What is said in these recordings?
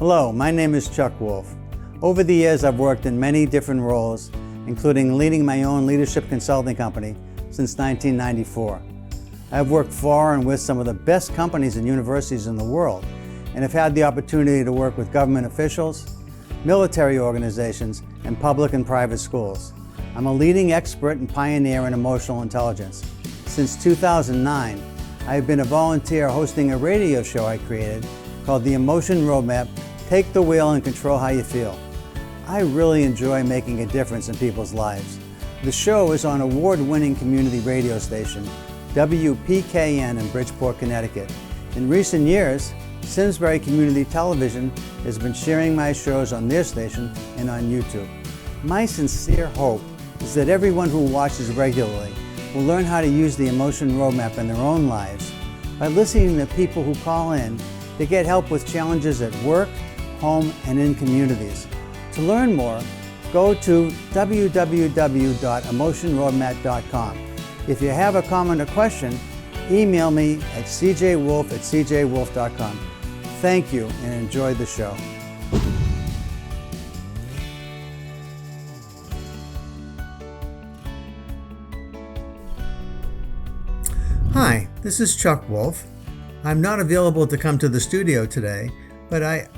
Hello, my name is Chuck Wolf. Over the years, I've worked in many different roles, including leading my own leadership consulting company since 1994. I've worked for and with some of the best companies and universities in the world, and have had the opportunity to work with government officials, military organizations, and public and private schools. I'm a leading expert and pioneer in emotional intelligence. Since 2009, I have been a volunteer hosting a radio show I created called The Emotion Roadmap: Take the Wheel and Control How You Feel. I really enjoy making a difference in people's lives. The show is on award-winning community radio station WPKN in Bridgeport, Connecticut. In recent years, Simsbury Community Television has been sharing my shows on their station and on YouTube. My sincere hope is that everyone who watches regularly will learn how to use the emotion roadmap in their own lives by listening to people who call in to get help with challenges at work, home, and in communities. To learn more, go to www.emotionroadmap.com. If you have a comment or question, email me at cjwolf@cjwolf.com. Thank you and enjoy the show. Hi, this is Chuck Wolf. I'm not available to come to the studio today, but I've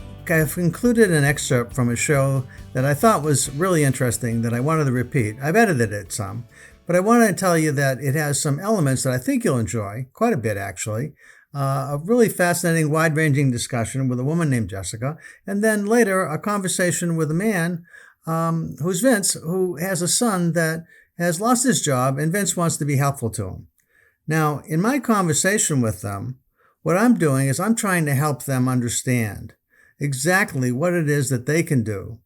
included an excerpt from a show that I thought was really interesting that I wanted to repeat. I've edited it some, but I wanted to tell you that it has some elements that I think you'll enjoy, quite a bit actually. A really fascinating, wide-ranging discussion with a woman named Jessica, and then later a conversation with a man who's Vince, who has a son that has lost his job, and Vince wants to be helpful to him. Now, in my conversation with them, what I'm doing is I'm trying to help them understand exactly what it is that they can do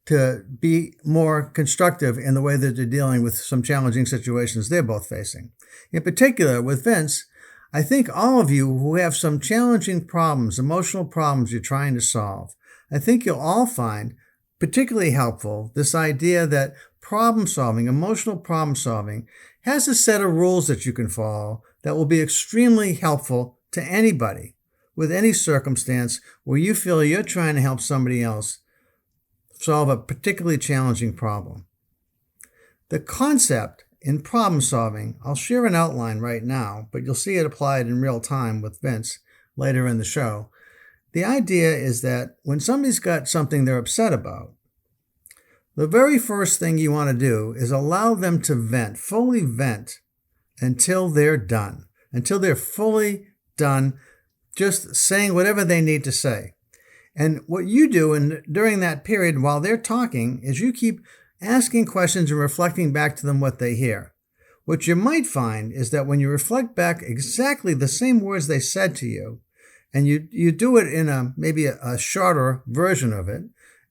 to be more constructive in the way that they're dealing with some challenging situations they're both facing. In particular, with Vince, I think all of you who have some challenging problems, emotional problems you're trying to solve, I think you'll all find particularly helpful this idea that problem solving, emotional problem solving, has a set of rules that you can follow that will be extremely helpful to anybody with any circumstance where you feel you're trying to help somebody else solve a particularly challenging problem. The concept in problem solving, I'll share an outline right now, but you'll see it applied in real time with Vince later in the show. The idea is that when somebody's got something they're upset about, the very first thing you want to do is allow them to vent, fully vent, until they're done, until they're fully done just saying whatever they need to say. And what you do during that period while they're talking is you keep asking questions and reflecting back to them what they hear. What you might find is that when you reflect back exactly the same words they said to you, and you do it in maybe a shorter version of it,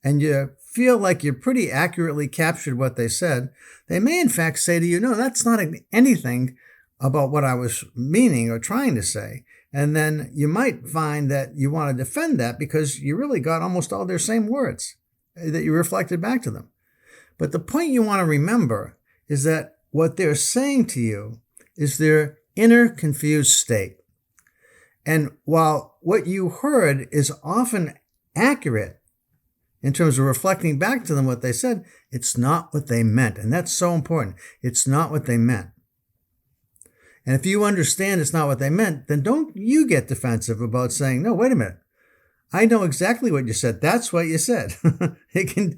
and you feel like you pretty accurately captured what they said, they may in fact say to you, no, that's not anything about what I was meaning or trying to say. And then you might find that you want to defend that because you really got almost all their same words that you reflected back to them. But the point you want to remember is that what they're saying to you is their inner confused state. And while what you heard is often accurate in terms of reflecting back to them what they said, it's not what they meant. And that's so important. It's not what they meant. And if you understand it's not what they meant, then don't you get defensive about saying, no, wait a minute. I know exactly what you said. That's what you said. It can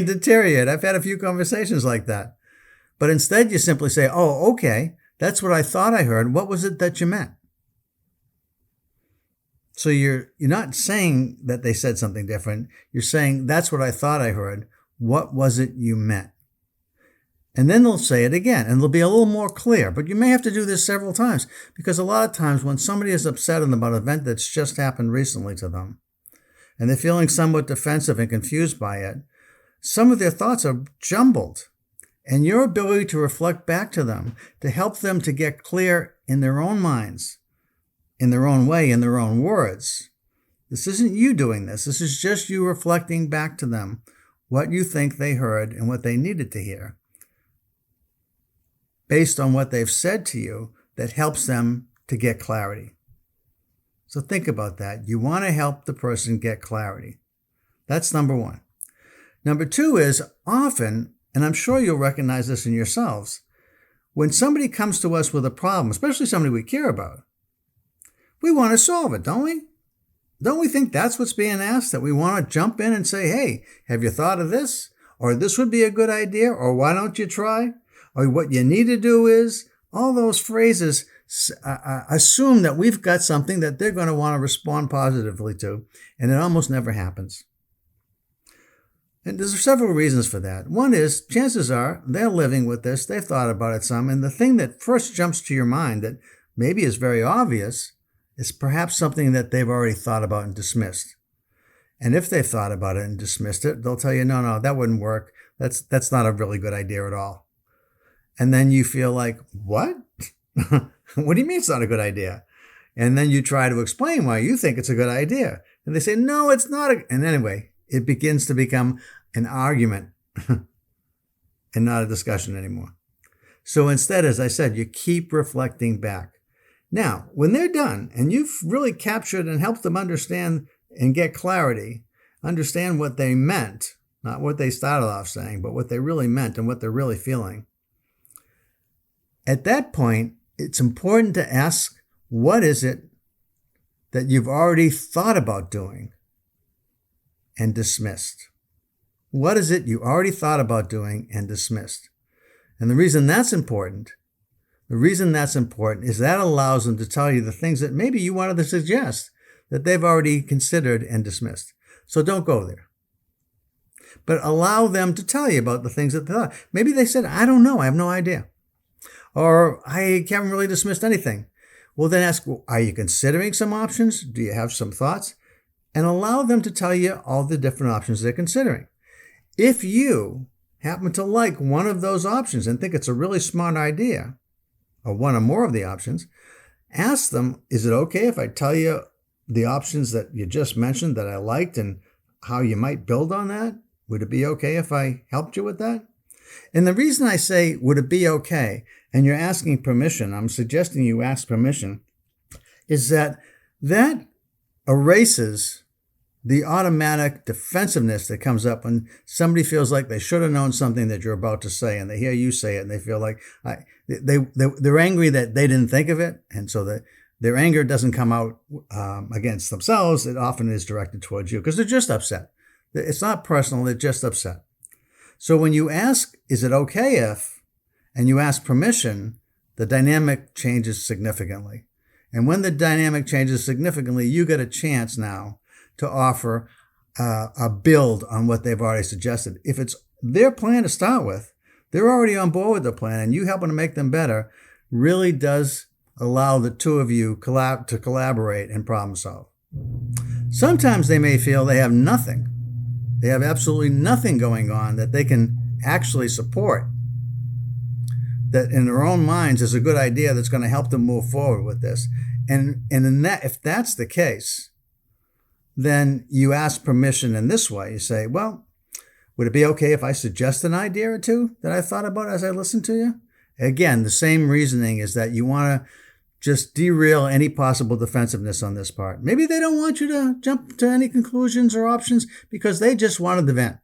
deteriorate. I've had a few conversations like that. But instead you simply say, oh, okay, that's what I thought I heard. What was it that you meant? So you're not saying that they said something different. You're saying, that's what I thought I heard. What was it you meant? And then they'll say it again, and they'll be a little more clear. But you may have to do this several times, because a lot of times when somebody is upset about an event that's just happened recently to them, and they're feeling somewhat defensive and confused by it, some of their thoughts are jumbled. And your ability to reflect back to them, to help them to get clear in their own minds, in their own way, in their own words. This isn't you doing this. This is just you reflecting back to them what you think they heard and what they needed to hear based on what they've said to you that helps them to get clarity. So think about that. You want to help the person get clarity. That's number one. Number two is often, and I'm sure you'll recognize this in yourselves, when somebody comes to us with a problem, especially somebody we care about, we want to solve it, don't we? Don't we think that's what's being asked? That we want to jump in and say, hey, have you thought of this? Or this would be a good idea? Or why don't you try? Or what you need to do is, all those phrases assume that we've got something that they're going to want to respond positively to, and it almost never happens. And there's several reasons for that. One is, chances are, they're living with this, they've thought about it some, and the thing that first jumps to your mind that maybe is very obvious is perhaps something that they've already thought about and dismissed. And if they've thought about it and dismissed it, they'll tell you, no, that wouldn't work. That's not a really good idea at all. And then you feel like, what? What do you mean it's not a good idea? And then you try to explain why you think it's a good idea. And they say, no, it's not. And anyway, it begins to become an argument and not a discussion anymore. So instead, as I said, you keep reflecting back. Now, when they're done and you've really captured and helped them understand and get clarity, understand what they meant, not what they started off saying, but what they really meant and what they're really feeling. At that point, it's important to ask, what is it that you've already thought about doing and dismissed? What is it you already thought about doing and dismissed? And the reason that's important is that allows them to tell you the things that maybe you wanted to suggest that they've already considered and dismissed. So don't go there. But allow them to tell you about the things that they thought. Maybe they said, I don't know, I have no idea. Or I haven't really dismissed anything. Well, then ask, well, are you considering some options? Do you have some thoughts? And allow them to tell you all the different options they're considering. If you happen to like one of those options and think it's a really smart idea, or one or more of the options, ask them, is it okay if I tell you the options that you just mentioned that I liked and how you might build on that? Would it be okay if I helped you with that? And the reason I say, would it be okay, and you're asking permission, I'm suggesting you ask permission, is that erases the automatic defensiveness that comes up when somebody feels like they should have known something that you're about to say, and they hear you say it, and they feel like they're angry that they didn't think of it, and so their anger doesn't come out against themselves. It often is directed towards you because they're just upset. It's not personal, they're just upset. So when you ask, is it okay if, and you ask permission, the dynamic changes significantly. And when the dynamic changes significantly, you get a chance now to offer a build on what they've already suggested. If it's their plan to start with, they're already on board with the plan, and you helping to make them better really does allow the two of you to collaborate and problem solve. Sometimes they may feel they have nothing. They have absolutely nothing going on that they can actually support, that in their own minds is a good idea that's going to help them move forward with this. And in that, if that's the case, then you ask permission in this way. You say, well, would it be okay if I suggest an idea or two that I thought about as I listened to you? Again, the same reasoning is that you want to just derail any possible defensiveness on this part. Maybe they don't want you to jump to any conclusions or options because they just wanted to vent.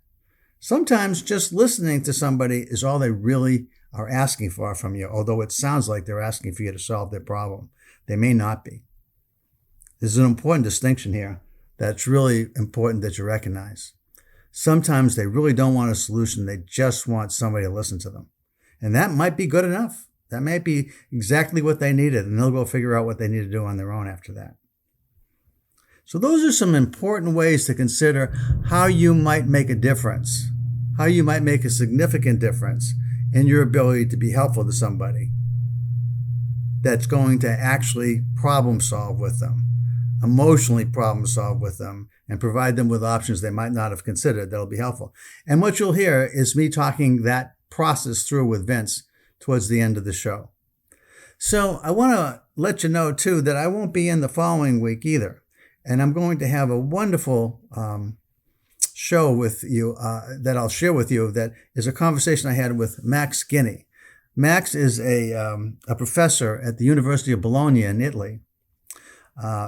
Sometimes just listening to somebody is all they really are asking for from you, although it sounds like they're asking for you to solve their problem. They may not be. There's an important distinction here that's really important that you recognize. Sometimes they really don't want a solution. They just want somebody to listen to them. And that might be good enough. That might be exactly what they needed, and they'll go figure out what they need to do on their own after that. So those are some important ways to consider how you might make a difference, how you might make a significant difference in your ability to be helpful to somebody that's going to actually problem solve with them, emotionally problem solve with them, and provide them with options they might not have considered that'll be helpful. And what you'll hear is me talking that process through with Vince towards the end of the show. So I want to let you know, too, that I won't be in the following week either. And I'm going to have a wonderful show with you that I'll share with you that is a conversation I had with Max Guinea. Max is a professor at the University of Bologna in Italy.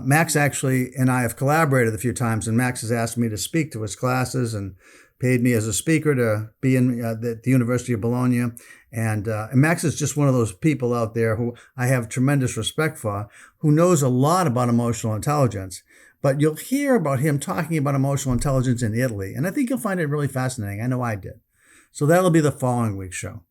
Max actually and I have collaborated a few times, and Max has asked me to speak to his classes and paid me as a speaker to be in the University of Bologna. And Max is just one of those people out there who I have tremendous respect for, who knows a lot about emotional intelligence. But you'll hear about him talking about emotional intelligence in Italy, and I think you'll find it really fascinating. I know I did. So that'll be the following week's show.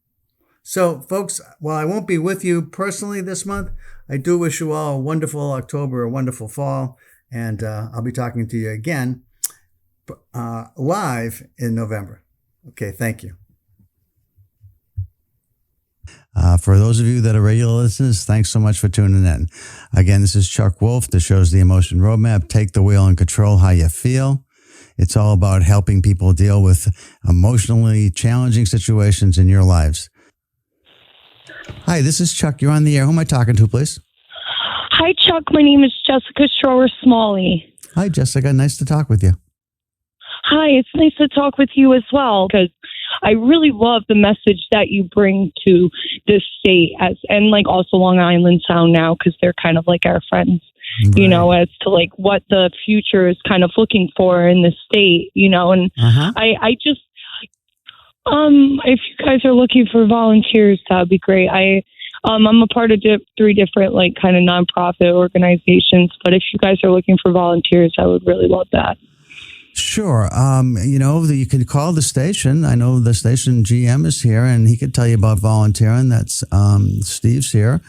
So, folks, while I won't be with you personally this month, I do wish you all a wonderful October, a wonderful fall, and I'll be talking to you again live in November. Okay, thank you. For those of you that are regular listeners, thanks so much for tuning in. Again, this is Chuck Wolf. The show's The Emotion Roadmap. Take the wheel and control how you feel. It's all about helping people deal with emotionally challenging situations in your lives. Hi, this is Chuck. You're on the air. Who am I talking to, please? Hi, Chuck. My name is Jessica Schroer-Smalley. Hi, Jessica. Nice to talk with you. Hi, it's nice to talk with you as well, because I really love the message that you bring to this state, and like also Long Island Sound now, because they're kind of like our friends, right. You know, as to like what the future is kind of looking for in the state, you know, and I just, if you guys are looking for volunteers, that would be great. I'm a part of 3 different like kind of nonprofit organizations, but if you guys are looking for volunteers, I would really love that. Sure. You know, you can call the station. I know the station GM is here, and he could tell you about volunteering. That's Steve's here,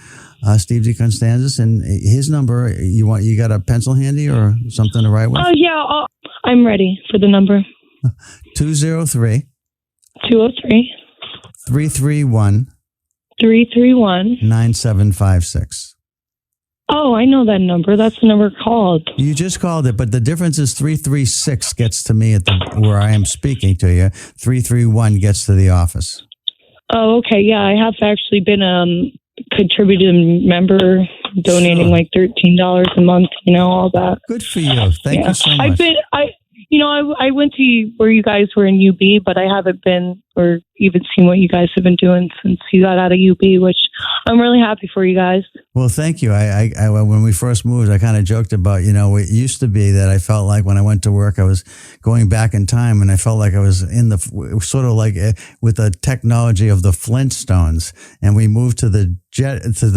Steve DeConstanzas, and his number. You got a pencil handy or something to write with? Yeah, I'm ready for the number. 203 331 9756. Oh, I know that number. That's the number called. You just called it, but the difference is 336 gets to me at where I am speaking to you. 331 gets to the office. Oh, okay. Yeah, I have actually been contributing member, donating like $13 a month. You know, all that. Good for you. Thank you so much. I went to where you guys were in UB, but I haven't been or even seen what you guys have been doing since you got out of UB, which I'm really happy for you guys. Well, thank you. I when we first moved, I kind of joked about, you know, it used to be that I felt like when I went to work, I was going back in time, and I felt like I was in the sort of like with the technology of the Flintstones, and we moved to the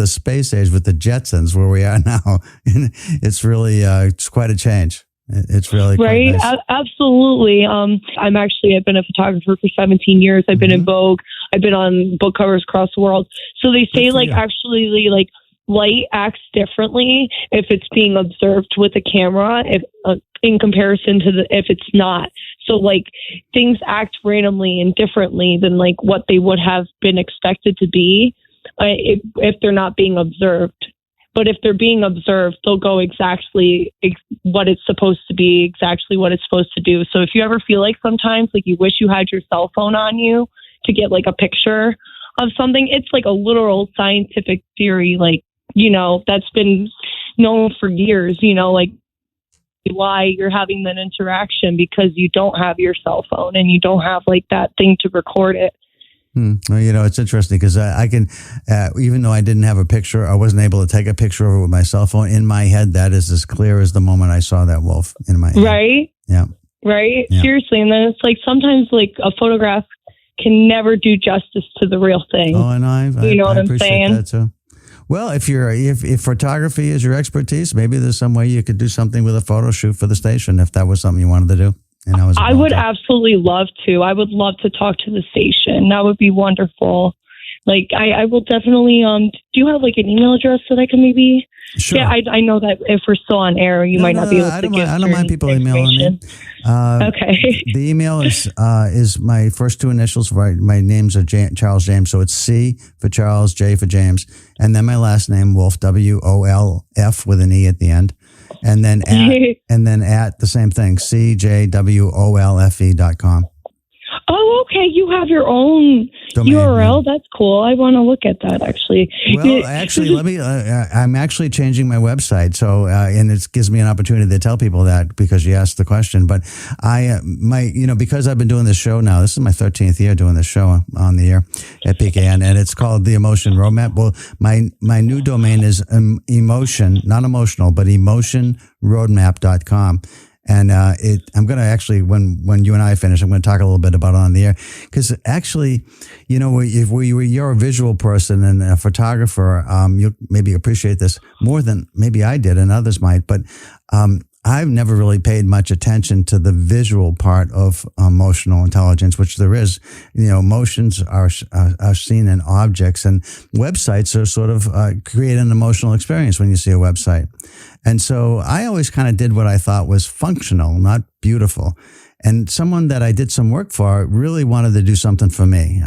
space age with the Jetsons, where we are now. And it's really it's quite a change. It's really right. Nice. Absolutely. I've been a photographer for 17 years. I've been in Vogue. I've been on book covers across the world. So they say actually like light acts differently if it's being observed with a camera, if in comparison to if it's not. So like things act randomly and differently than like what they would have been expected to be if they're not being observed. But if they're being observed, they'll go exactly what it's supposed to be, exactly what it's supposed to do. So if you ever feel like sometimes like you wish you had your cell phone on you to get like a picture of something, it's like a literal scientific theory, like, you know, that's been known for years, you know, like why you're having that interaction because you don't have your cell phone and you don't have like that thing to record it. Well, you know, it's interesting because I can, even though I didn't have a picture, I wasn't able to take a picture of it with my cell phone. In my head, that is as clear as the moment I saw that wolf in my head. Right? Yeah. Right? Yeah. Seriously. And then it's like sometimes like a photograph can never do justice to the real thing. Oh, and I what I'm saying? That too. Well, if photography is your expertise, maybe there's some way you could do something with a photo shoot for the station if that was something you wanted to do. I would absolutely love to. I would love to talk to the station. That would be wonderful. Like, I will definitely, do you have like an email address that I can maybe? Sure. Yeah, I know that if we're still on air, you might not be able to give I don't mind people emailing me. Okay. The email is my first 2 initials. My names are Charles James, so it's C for Charles, J for James, and then my last name, Wolf, WOLF with an E at the end. And then at the same thing, CJWOLFE.com. Oh, Oh, okay. You have your own domain, URL. Yeah. That's cool. I want to look at that, actually. Well, actually, I'm actually changing my website. So, and it gives me an opportunity to tell people that because you asked the question. But because I've been doing this show now, this is my 13th year doing this show on the air at PKN, and it's called The Emotion Roadmap. Well, my new domain is emotion, not emotional, but emotionroadmap.com. And I'm going to actually, when you and I finish, I'm going to talk a little bit about it on the air. Because actually, if you're a visual person and a photographer, you'll maybe appreciate this more than maybe I did and others might. But I've never really paid much attention to the visual part of emotional intelligence, which there is. Emotions are seen in objects, and websites are sort of create an emotional experience when you see a website. And so I always kind of did what I thought was functional, not beautiful. And someone that I did some work for really wanted to do something for me.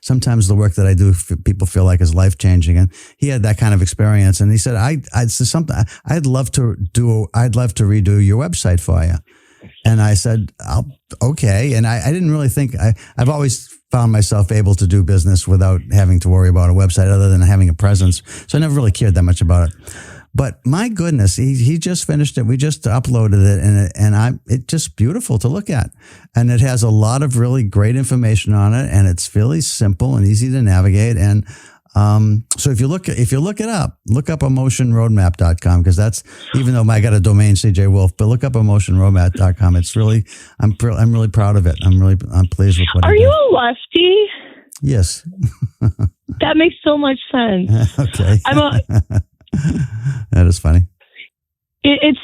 Sometimes the work that I do, people feel like is life changing, and he had that kind of experience. And he said, I'd love to redo your website for you. And I said, okay. And I didn't really think I've always found myself able to do business without having to worry about a website other than having a presence. So I never really cared that much about it. But my goodness, he just finished it. We just uploaded it, and it's just beautiful to look at. And it has a lot of really great information on it, and it's fairly simple and easy to navigate. And so if you look it up, look up emotionroadmap.com, because that's, even though I got a domain CJ Wolf, but look up emotionroadmap.com. It's really, I'm really proud of it. I'm pleased with what. Are you a lefty? Yes. That makes so much sense. Okay. That is funny. It's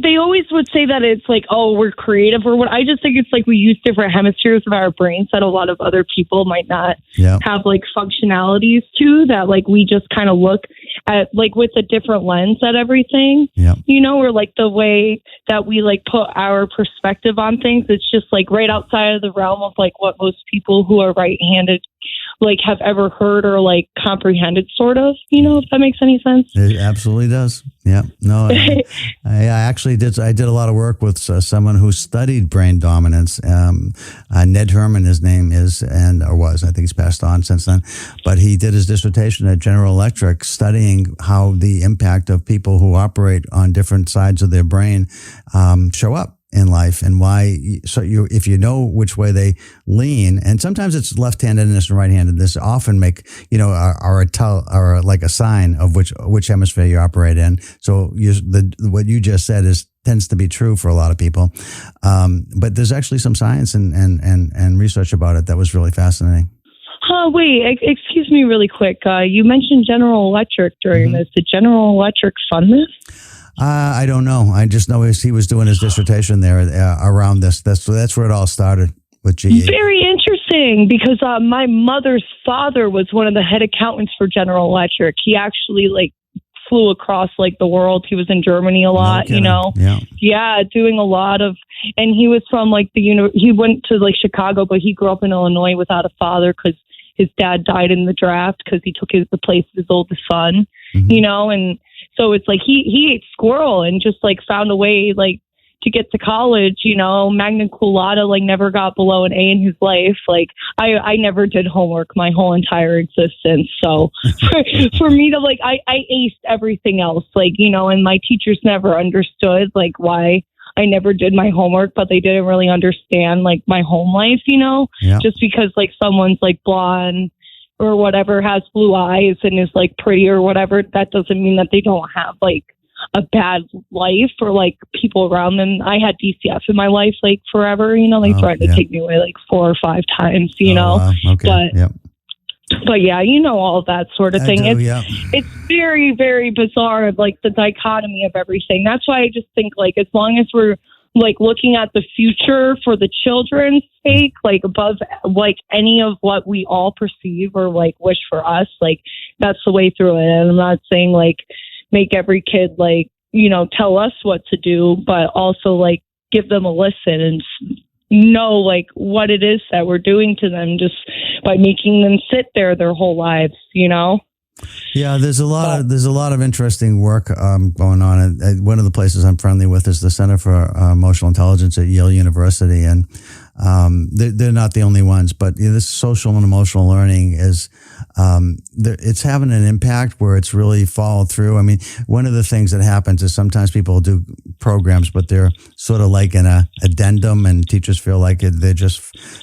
they always would say that it's like, oh, we're creative or what. I just think it's like we use different hemispheres of our brains that a lot of other people might not have like functionalities to, that like we just kind of look at like with a different lens at everything. Or like the way that we like put our perspective on things, it's just like right outside of the realm of like what most people who are right-handed like have ever heard or like comprehended, sort of, if that makes any sense. It absolutely does. Yeah. No, I actually did. I did a lot of work with someone who studied brain dominance. Ned Herman, his name is, or was, I think he's passed on since then, but he did his dissertation at General Electric studying how the impact of people who operate on different sides of their brain show up in life, and why. So if you know which way they lean, and sometimes it's left-handedness and right-handedness, often make are like a sign of which hemisphere you operate in. So what you just said tends to be true for a lot of people, but there's actually some science and research about it that was really fascinating. Wait, excuse me really quick. You mentioned General Electric during this. Did General Electric fund this? I don't know. I just know he was doing his dissertation there around this. That's where it all started with GE. Very interesting, because my mother's father was one of the head accountants for General Electric. He actually like flew across like the world. He was in Germany a lot, Yeah, doing a lot of, and he was from like he went to like Chicago, but he grew up in Illinois without a father because his dad died in the draft because he took the place of his oldest son, and so it's like he ate squirrel and just like found a way like to get to college, magna cum laude, like never got below an A in his life. Like I never did homework my whole entire existence. So for me to like, I aced everything else, like, and my teachers never understood like why I never did my homework, but they didn't really understand like my home life, just because like someone's like blonde or whatever, has blue eyes and is like pretty or whatever, that doesn't mean that they don't have like a bad life or like people around them. I had DCF in my life like forever, they tried to take me away like 4 or 5 times, Wow. Okay. But yeah, all of that sort of thing. It's very, very bizarre, like the dichotomy of everything. That's why I just think like as long as we're like looking at the future for the children's sake, like above like any of what we all perceive or like wish for us, like that's the way through it. And I'm not saying like make every kid like, tell us what to do, but also like give them a listen and know like what it is that we're doing to them just by making them sit there their whole lives, Yeah, there's a lot of interesting work going on. And one of the places I'm friendly with is the Center for Emotional Intelligence at Yale University, and they're not the only ones. But this social and emotional learning is it's having an impact where it's really followed through. I mean, one of the things that happens is sometimes people do programs, but they're sort of like an addendum, and teachers feel like they just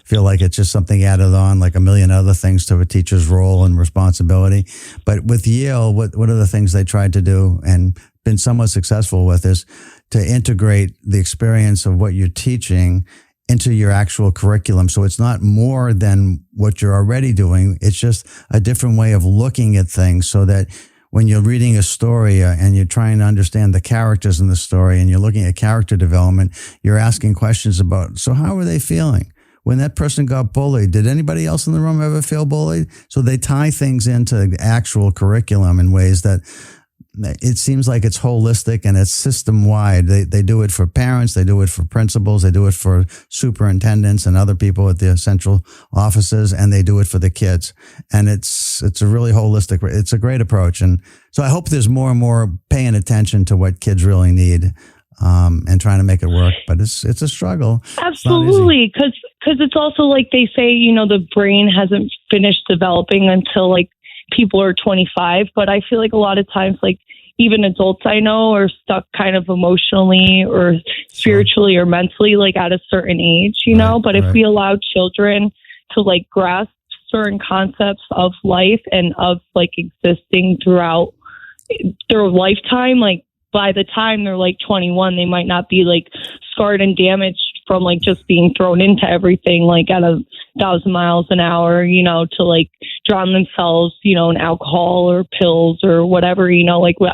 feel like it's just something added on, like a million other things to a teacher's role and responsibility. But with Yale, one of the things they tried to do and been somewhat successful with is to integrate the experience of what you're teaching into your actual curriculum. So it's not more than what you're already doing. It's just a different way of looking at things, so that when you're reading a story and you're trying to understand the characters in the story and you're looking at character development, you're asking questions about, so how were they feeling? When that person got bullied, did anybody else in the room ever feel bullied? So they tie things into actual curriculum in ways that it seems like it's holistic and it's system-wide. They do it for parents, they do it for principals, they do it for superintendents and other people at the central offices, and they do it for the kids. And it's a really holistic, it's a great approach. And so I hope there's more and more paying attention to what kids really need, and trying to make it work. But it's a struggle. Absolutely, because it's also like they say, the brain hasn't finished developing until like people are 25, but I feel like a lot of times, like even adults I know are stuck kind of emotionally or spiritually or mentally, like at a certain age, but if we allow children to like grasp certain concepts of life and of like existing throughout their lifetime, like by the time they're like 21, they might not be like scarred and damaged from like just being thrown into everything like at 1,000 miles an hour, to like drown themselves, in alcohol or pills or whatever,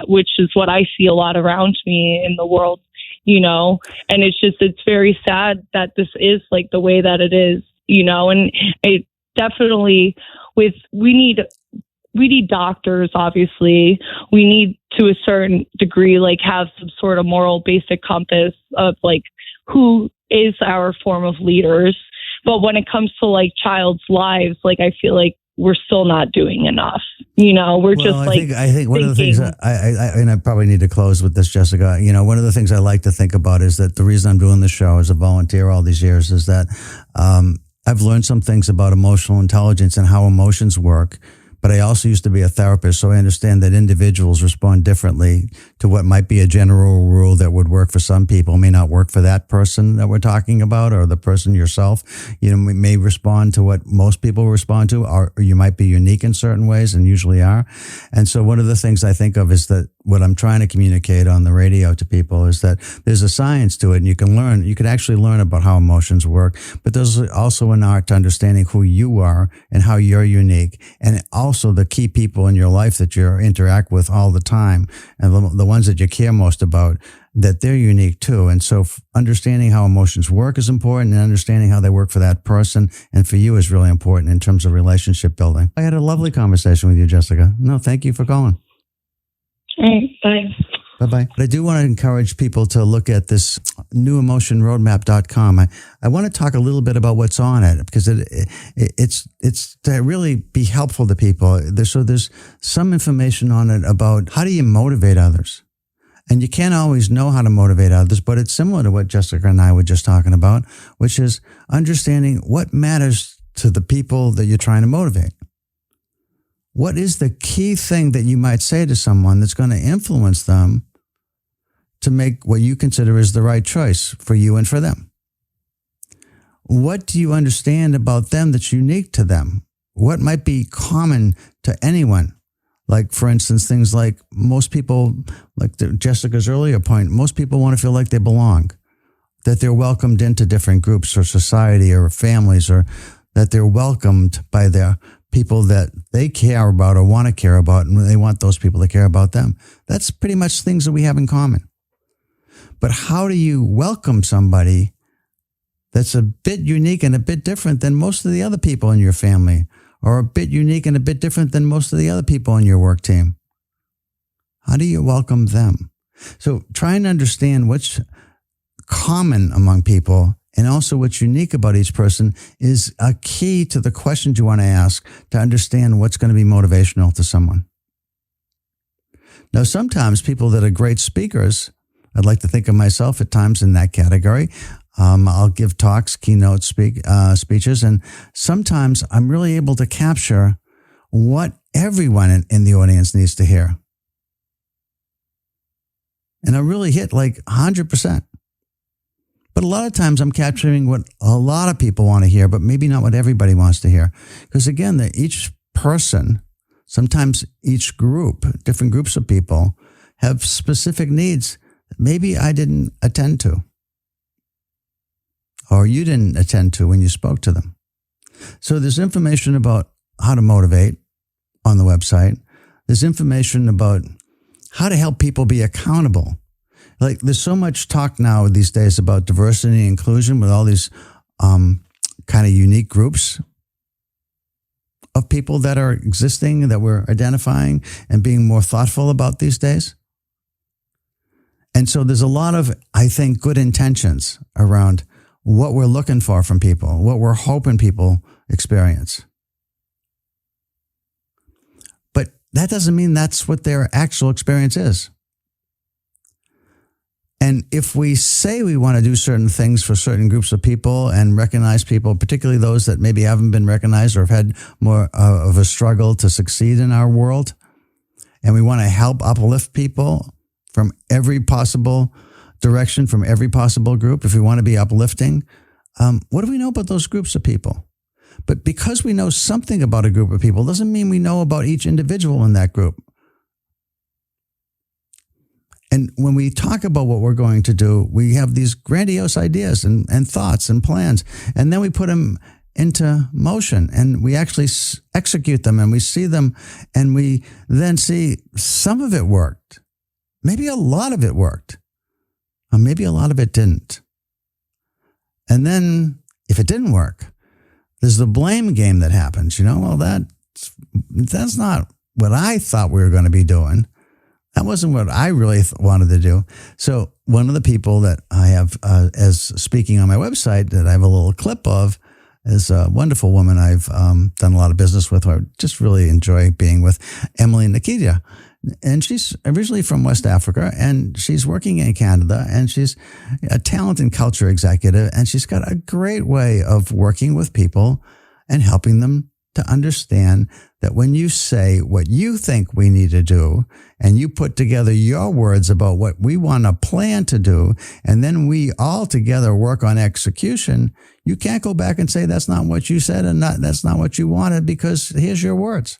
which is what I see a lot around me in the world, and it's very sad that this is like the way that it is, and it definitely we need doctors, obviously. We need to a certain degree, like have some sort of moral basic compass of like who is our form of leaders. But when it comes to like child's lives, like I feel like we're still not doing enough. We're just like, I think one of the things I probably need to close with this, Jessica, one of the things I like to think about is that the reason I'm doing this show as a volunteer all these years is that I've learned some things about emotional intelligence and how emotions work. But I also used to be a therapist, so I understand that individuals respond differently to what might be a general rule that would work for some people, may not work for that person that we're talking about, or the person yourself. May respond to what most people respond to, or you might be unique in certain ways, and usually are. And so one of the things I think of is that what I'm trying to communicate on the radio to people is that there's a science to it, and you can actually learn about how emotions work, but there's also an art to understanding who you are and how you're unique, and also the key people in your life that you interact with all the time, and the ones that you care most about, that they're unique too. And so understanding how emotions work is important, and understanding how they work for that person and for you is really important in terms of relationship building. I had a lovely conversation with you, Jessica. No, thank you for calling. All right, bye. Bye-bye. But I do want to encourage people to look at this newemotionroadmap.com. I want to talk a little bit about what's on it, because it's to really be helpful to people. There's some information on it about how do you motivate others. And you can't always know how to motivate others, but it's similar to what Jessica and I were just talking about, which is understanding what matters to the people that you're trying to motivate. What is the key thing that you might say to someone that's going to influence them to make what you consider is the right choice for you and for them? What do you understand about them that's unique to them? What might be common to anyone? Like, for instance, things like most people, like Jessica's earlier point, most people want to feel like they belong, that they're welcomed into different groups or society or families, or that they're welcomed by their people that they care about or want to care about, and they want those people to care about them. That's pretty much things that we have in common. But how do you welcome somebody that's a bit unique and a bit different than most of the other people in your family, or a bit unique and a bit different than most of the other people on your work team? How do you welcome them? So try and understand what's common among people, and also what's unique about each person is a key to the questions you want to ask to understand what's going to be motivational to someone. Now, sometimes people that are great speakers, I'd like to think of myself at times in that category. I'll give talks, keynote speeches, and sometimes I'm really able to capture what everyone in the audience needs to hear. And I really hit like 100%. But a lot of times I'm capturing what a lot of people want to hear, but maybe not what everybody wants to hear. Because again, each person, sometimes each group, different groups of people have specific needs that maybe I didn't attend to, or you didn't attend to when you spoke to them. So there's information about how to motivate on the website. There's information about how to help people be accountable. Like there's so much talk now these days about diversity and inclusion with all these kind of unique groups of people that are existing, that we're identifying and being more thoughtful about these days. And so there's a lot of, I think, good intentions around what we're looking for from people, what we're hoping people experience. But that doesn't mean that's what their actual experience is. And if we say we want to do certain things for certain groups of people and recognize people, particularly those that maybe haven't been recognized or have had more of a struggle to succeed in our world, and we want to help uplift people from every possible direction, from every possible group, if we want to be uplifting, what do we know about those groups of people? But because we know something about a group of people doesn't mean we know about each individual in that group. And when we talk about what we're going to do, we have these grandiose ideas and thoughts and plans, and then we put them into motion and we actually execute them and we see them and we then see some of it worked. Maybe a lot of it worked, or maybe a lot of it didn't. And then if it didn't work, there's the blame game that happens. Well, that's not what I thought we were going to be doing. That wasn't what I really wanted to do. So one of the people that I have as speaking on my website that I have a little clip of is a wonderful woman I've done a lot of business with, who I just really enjoy being with, Emily Nikita. And she's originally from West Africa, and she's working in Canada, and she's a talent and culture executive, and she's got a great way of working with people and helping them to understand that when you say what you think we need to do, and you put together your words about what we want to plan to do, and then we all together work on execution, you can't go back and say that's not what you said and that's not what you wanted, because here's your words.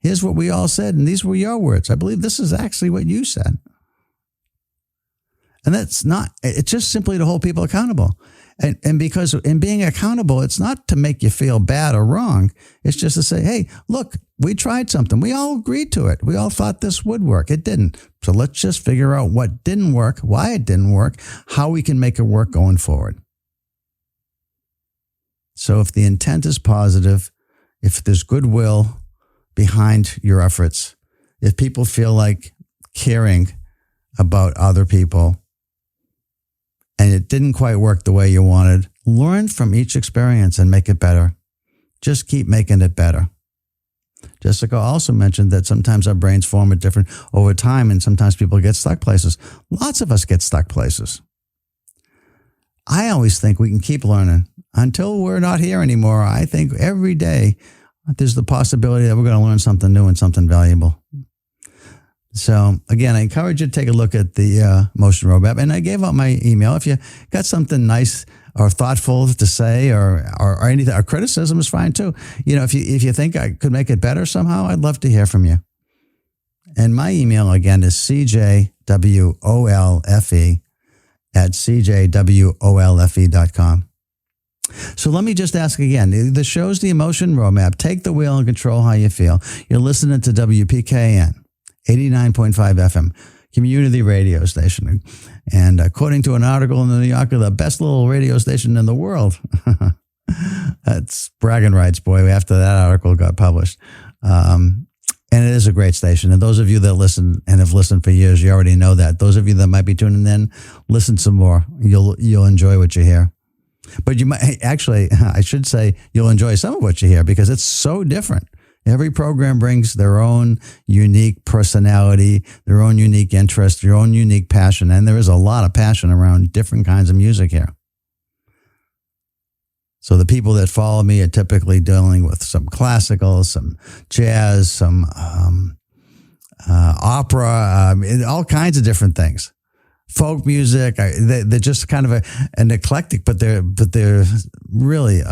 Here's what we all said, and these were your words. I believe this is actually what you said. And it's just simply to hold people accountable. And because in being accountable, it's not to make you feel bad or wrong. It's just to say, hey, look, we tried something. We all agreed to it. We all thought this would work. It didn't. So let's just figure out what didn't work, why it didn't work, how we can make it work going forward. So if the intent is positive, if there's goodwill behind your efforts, if people feel like caring about other people, and it didn't quite work the way you wanted, learn from each experience and make it better. Just keep making it better. Jessica also mentioned that sometimes our brains form it different over time, and sometimes people get stuck places. Lots of us get stuck places. I always think we can keep learning until we're not here anymore. I think every day there's the possibility that we're going to learn something new and something valuable. So again, I encourage you to take a look at the motion roadmap, and I gave out my email. If you got something nice or thoughtful to say, or anything, or criticism is fine too. If you think I could make it better somehow, I'd love to hear from you. And my email again is cjwolfe@cjwolfe.com. So let me just ask again. The show's the emotion roadmap. Take the wheel and control how you feel. You're listening to WPKN. 89.5 FM, community radio station. And according to an article in the New Yorker, the best little radio station in the world. That's bragging rights, boy, after that article got published. And it is a great station. And those of you that listen and have listened for years, you already know that. Those of you that might be tuning in, listen some more. You'll enjoy what you hear. But you might, actually, I should say, you'll enjoy some of what you hear, because it's so different. Every program brings their own unique personality, their own unique interest, their own unique passion. And there is a lot of passion around different kinds of music here. So the people that follow me are typically dealing with some classical, some jazz, some opera, all kinds of different things. Folk music. They're just kind of an eclectic, but they're really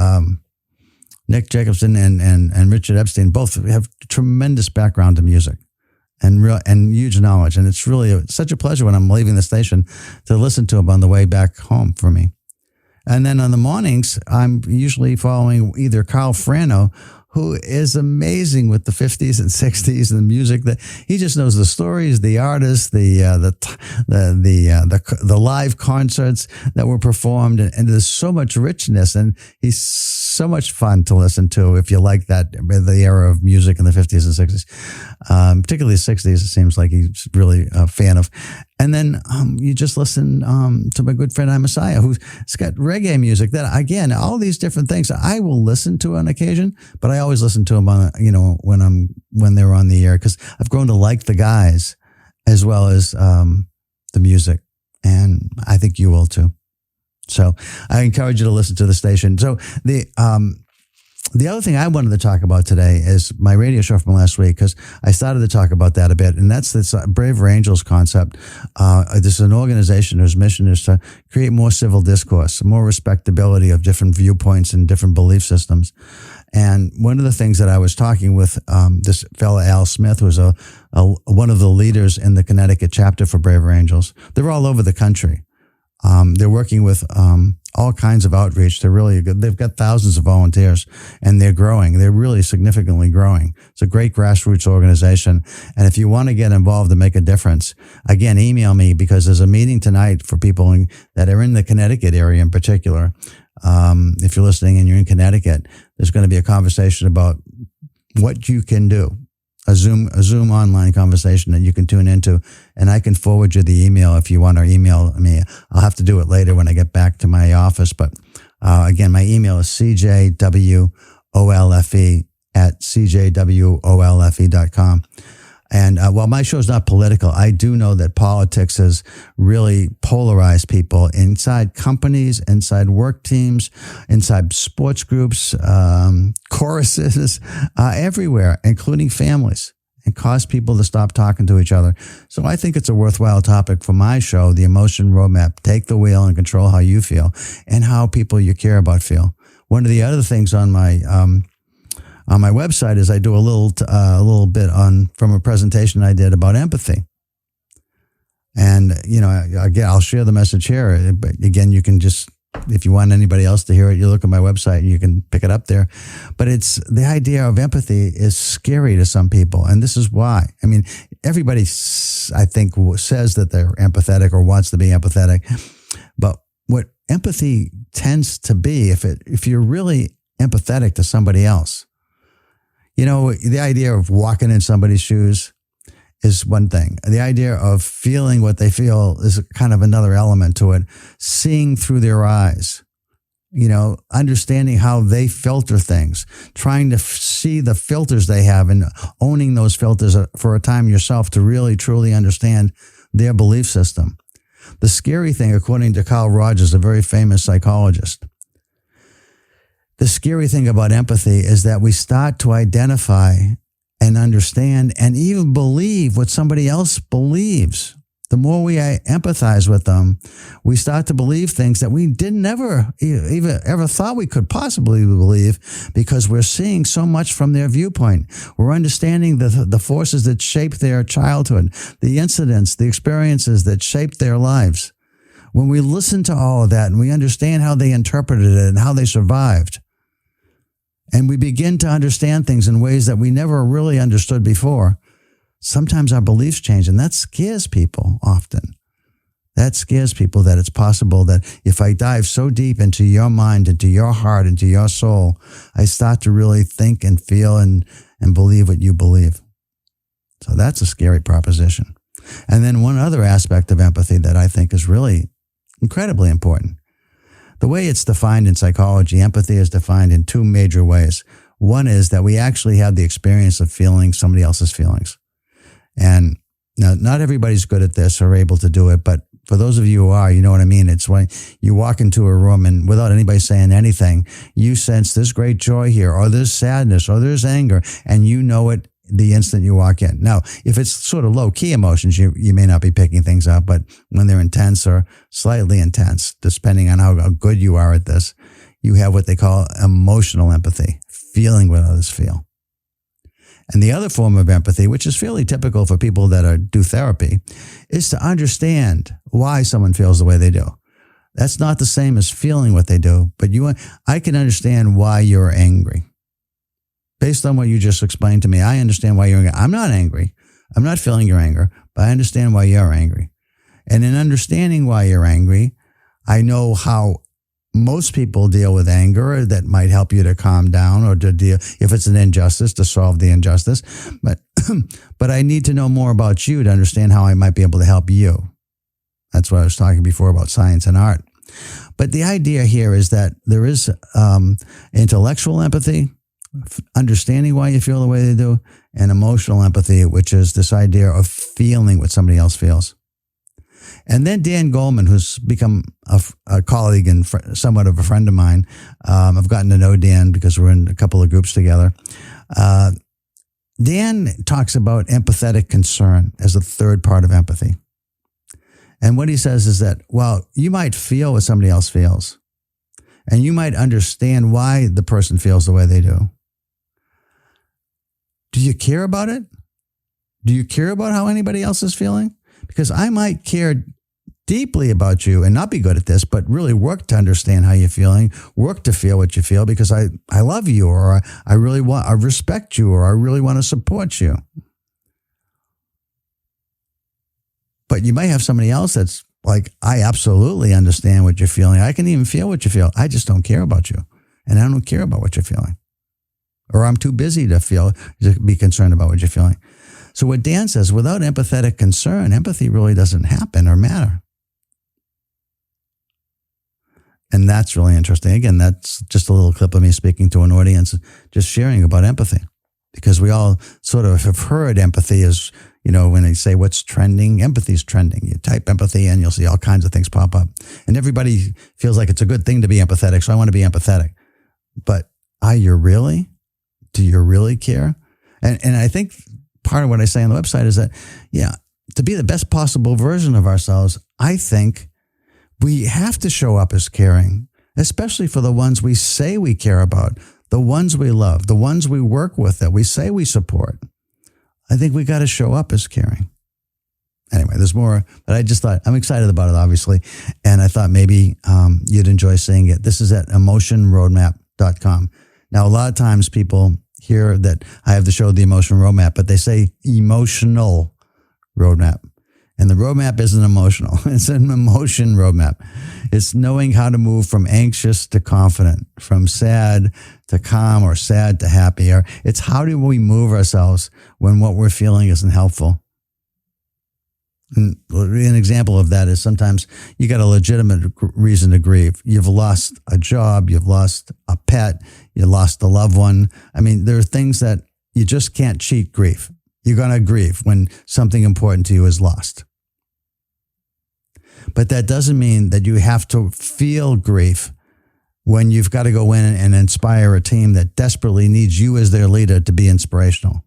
Nick Jacobson and Richard Epstein both have tremendous background in music and huge knowledge. And it's really such a pleasure when I'm leaving the station to listen to them on the way back home for me. And then on the mornings, I'm usually following either Carl Frano, who is amazing with the 50s and 60s and the music. That he just knows the stories, the artists, the live concerts that were performed, and there's so much richness, and he's so much fun to listen to if you like the era of music in the 50s and 60s, particularly the 60s. It seems like he's really a fan of. And then you just listen to my good friend Messiah, who's got reggae music that, again, all these different things I will listen to on occasion, but I always listen to them when they're on the air, because I've grown to like the guys as well as the music, and I think you will too. So I encourage you to listen to the station. So the other thing I wanted to talk about today is my radio show from last week, because I started to talk about that a bit, and that's this Braver Angels concept. This is an organization whose mission is to create more civil discourse, more respectability of different viewpoints and different belief systems. And one of the things that I was talking with this fella, Al Smith, who's one of the leaders in the Connecticut chapter for Braver Angels. They're all over the country. They're working with all kinds of outreach. They're really good. They've got thousands of volunteers, and they're growing. They're really significantly growing. It's a great grassroots organization. And if you want to get involved and make a difference, again, email me, because there's a meeting tonight for people that are in the Connecticut area in particular. If you're listening and you're in Connecticut, there's going to be a conversation about what you can do. A Zoom online conversation that you can tune into, and I can forward you the email if you want to email me. I'll have to do it later when I get back to my office. But again, my email is cjwolfe@cjwolfe.com. And while my show is not political, I do know that politics has really polarized people inside companies, inside work teams, inside sports groups, choruses, everywhere, including families, and caused people to stop talking to each other. So I think it's a worthwhile topic for my show, The Emotion Roadmap. Take the wheel and control how you feel and how people you care about feel. One of the other things on my website is I do a little bit from a presentation I did about empathy. And, again, I'll share the message here. But again, you can just, if you want anybody else to hear it, you look at my website and you can pick it up there. But it's the idea of empathy is scary to some people. And this is why. I mean, everybody, I think, says that they're empathetic or wants to be empathetic. But what empathy tends to be, if you're really empathetic to somebody else, the idea of walking in somebody's shoes is one thing. The idea of feeling what they feel is kind of another element to it. Seeing through their eyes, understanding how they filter things, trying to see the filters they have and owning those filters for a time yourself to really, truly understand their belief system. The scary thing, according to Carl Rogers, a very famous psychologist, the scary thing about empathy is that we start to identify and understand and even believe what somebody else believes. The more we empathize with them, we start to believe things that we didn't ever thought we could possibly believe, because we're seeing so much from their viewpoint. We're understanding the forces that shape their childhood, the incidents, the experiences that shaped their lives. When we listen to all of that and we understand how they interpreted it and how they survived, and we begin to understand things in ways that we never really understood before, sometimes our beliefs change, and that scares people often. That scares people, that it's possible that if I dive so deep into your mind, into your heart, into your soul, I start to really think and feel and believe what you believe. So that's a scary proposition. And then one other aspect of empathy that I think is really incredibly important. The way it's defined in psychology, empathy is defined in two major ways. One is that we actually have the experience of feeling somebody else's feelings. And now, not everybody's good at this or able to do it, but for those of you who are, you know what I mean. It's when you walk into a room and without anybody saying anything, you sense there's great joy here, or there's sadness, or there's anger, and you know it the instant you walk in. Now, if it's sort of low-key emotions, you may not be picking things up, but when they're intense or slightly intense, depending on how good you are at this, you have what they call emotional empathy, feeling what others feel. And the other form of empathy, which is fairly typical for people that do therapy, is to understand why someone feels the way they do. That's not the same as feeling what they do, but I can understand why you're angry. Based on what you just explained to me, I understand why you're angry. I'm not angry. I'm not feeling your anger, but I understand why you're angry. And in understanding why you're angry, I know how most people deal with anger that might help you to calm down or to deal, if it's an injustice, to solve the injustice. But I need to know more about you to understand how I might be able to help you. That's what I was talking before about science and art. But the idea here is that there is intellectual empathy, understanding why you feel the way they do, and emotional empathy, which is this idea of feeling what somebody else feels. And then Dan Goleman, who's become a colleague and somewhat of a friend of mine. I've gotten to know Dan because we're in a couple of groups together. Dan talks about empathetic concern as a third part of empathy. And what he says is that, well, you might feel what somebody else feels, and you might understand why the person feels the way they do. Do you care about it? Do you care about how anybody else is feeling? Because I might care deeply about you and not be good at this, but really work to understand how you're feeling, work to feel what you feel because I love you, or I respect you, or I really want to support you. But you might have somebody else that's like, I absolutely understand what you're feeling. I can even feel what you feel. I just don't care about you. And I don't care about what you're feeling. Or I'm too busy to be concerned about what you're feeling. So what Dan says, without empathetic concern, empathy really doesn't happen or matter. And that's really interesting. Again, that's just a little clip of me speaking to an audience, just sharing about empathy. Because we all sort of have heard empathy as, when they say what's trending, empathy's trending. You type empathy and you'll see all kinds of things pop up. And everybody feels like it's a good thing to be empathetic, so I want to be empathetic. But are you really? Do you really care? And I think part of what I say on the website is that, to be the best possible version of ourselves, I think we have to show up as caring, especially for the ones we say we care about, the ones we love, the ones we work with that we say we support. I think we got to show up as caring. Anyway, there's more, but I just thought, I'm excited about it, obviously, and I thought maybe you'd enjoy seeing it. This is at emotionroadmap.com. Now, a lot of times people hear that I have the show, The Emotion Roadmap, but they say emotional roadmap. And the roadmap isn't emotional. It's an emotion roadmap. It's knowing how to move from anxious to confident, from sad to calm, or sad to happy. Or it's how do we move ourselves when what we're feeling isn't helpful. And an example of that is sometimes you got a legitimate reason to grieve. You've lost a job, you've lost a pet, you lost a loved one. I mean, there are things that you just can't cheat grief. You're going to grieve when something important to you is lost. But that doesn't mean that you have to feel grief when you've got to go in and inspire a team that desperately needs you as their leader to be inspirational.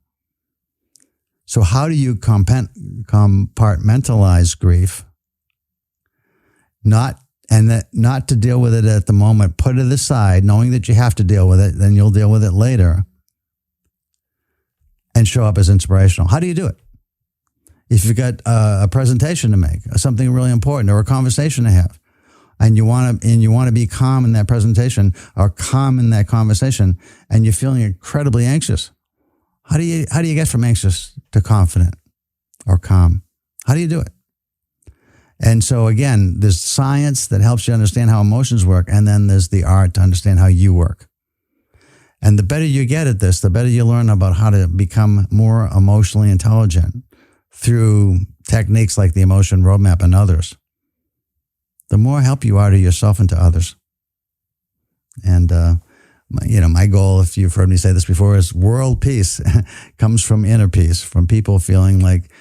So how do you compartmentalize grief? Not to deal with it at the moment, put it aside, knowing that you have to deal with it, then you'll deal with it later, and show up as inspirational. How do you do it? If you've got a presentation to make, something really important, or a conversation to have, and you want to be calm in that presentation or calm in that conversation, and you're feeling incredibly anxious, how do you get from anxious to confident or calm? How do you do it? And so again, there's science that helps you understand how emotions work, and then there's the art to understand how you work. And the better you get at this, the better you learn about how to become more emotionally intelligent through techniques like the Emotion Roadmap and others, the more help you are to yourself and to others. And my goal, if you've heard me say this before, is world peace comes from inner peace, from people feeling like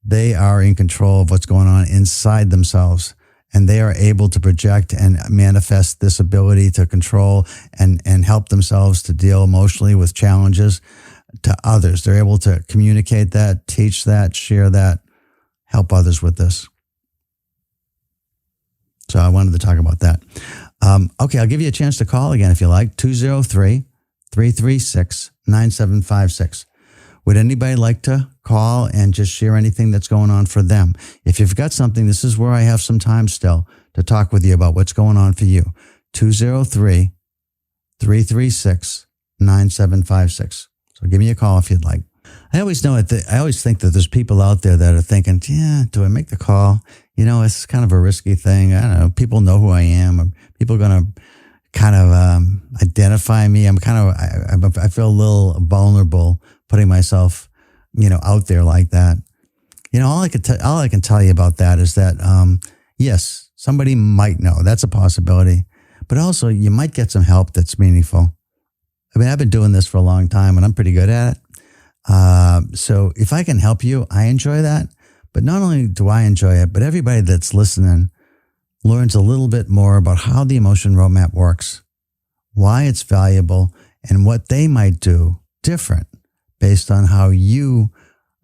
they are in control of what's going on inside themselves. And they are able to project and manifest this ability to control and help themselves to deal emotionally with challenges to others. They're able to communicate that, teach that, share that, help others with this. So I wanted to talk about that. Okay, I'll give you a chance to call again if you like, 203-336-9756. Would anybody like to call and just share anything that's going on for them? If you've got something, this is where I have some time still to talk with you about what's going on for you. 203-336-9756. So give me a call if you'd like. I always think that there's people out there that are thinking, yeah, do I make the call? It's kind of a risky thing. I don't know. People know who I am. Are people going to kind of identify me? I feel a little vulnerable putting myself, out there like that. All I can tell you about that is that, yes, somebody might know. That's a possibility. But also you might get some help that's meaningful. I mean, I've been doing this for a long time and I'm pretty good at it. So if I can help you, I enjoy that. But not only do I enjoy it, but everybody that's listening learns a little bit more about how the emotion roadmap works, why it's valuable, and what they might do different based on how you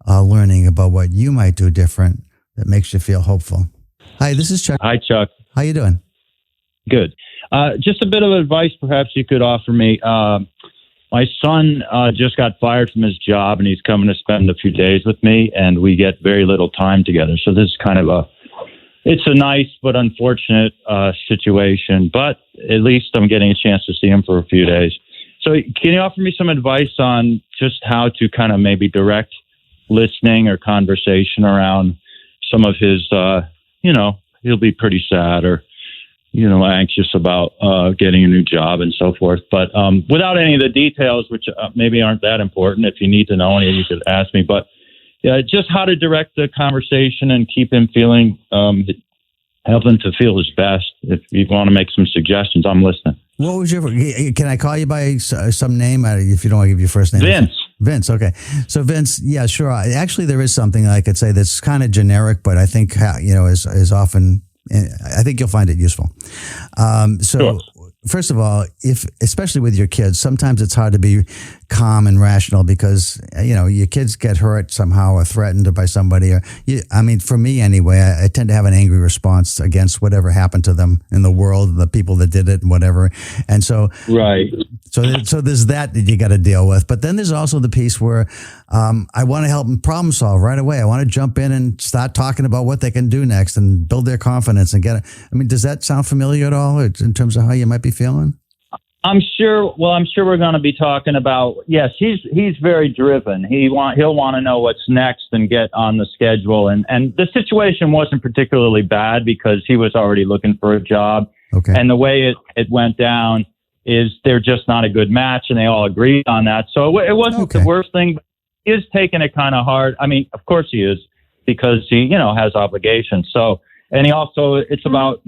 are learning about what you might do different that makes you feel hopeful. Hi, this is Chuck. Hi, Chuck. How you doing? Good. Just a bit of advice perhaps you could offer me. My son just got fired from his job, and he's coming to spend a few days with me, and we get very little time together. So this is kind of it's a nice but unfortunate situation, but at least I'm getting a chance to see him for a few days. So can you offer me some advice on just how to kind of maybe direct listening or conversation around some of his, he'll be pretty sad or, anxious about getting a new job and so forth. But without any of the details, which maybe aren't that important, if you need to know any, you could ask me. But just how to direct the conversation and keep him feeling, help him to feel his best. If you want to make some suggestions, I'm listening. What was can I call you by some name if you don't want to give your first name? Vince, okay. So Vince, yeah, sure. Actually, there is something I could say that's kind of generic, but I think, is often, I think you'll find it useful. Sure. First of all, especially with your kids, sometimes it's hard to be calm and rational because, your kids get hurt somehow or threatened by somebody. For me anyway, I tend to have an angry response against whatever happened to them in the world, the people that did it and whatever. And so, right. So there's that you got to deal with. But then there's also the piece where I want to help them problem solve right away. I want to jump in and start talking about what they can do next and build their confidence and get it. I mean, does that sound familiar at all in terms of how you might be feeling? I'm sure we're going to be talking about, yes, he's very driven. He'll want to know what's next and get on the schedule. And the situation wasn't particularly bad because he was already looking for a job. Okay. And the way it went down is they're just not a good match, and they all agreed on that. So it wasn't the worst thing. But he is taking it kind of hard. I mean, of course he is, because he, has obligations. So, and he also, it's about,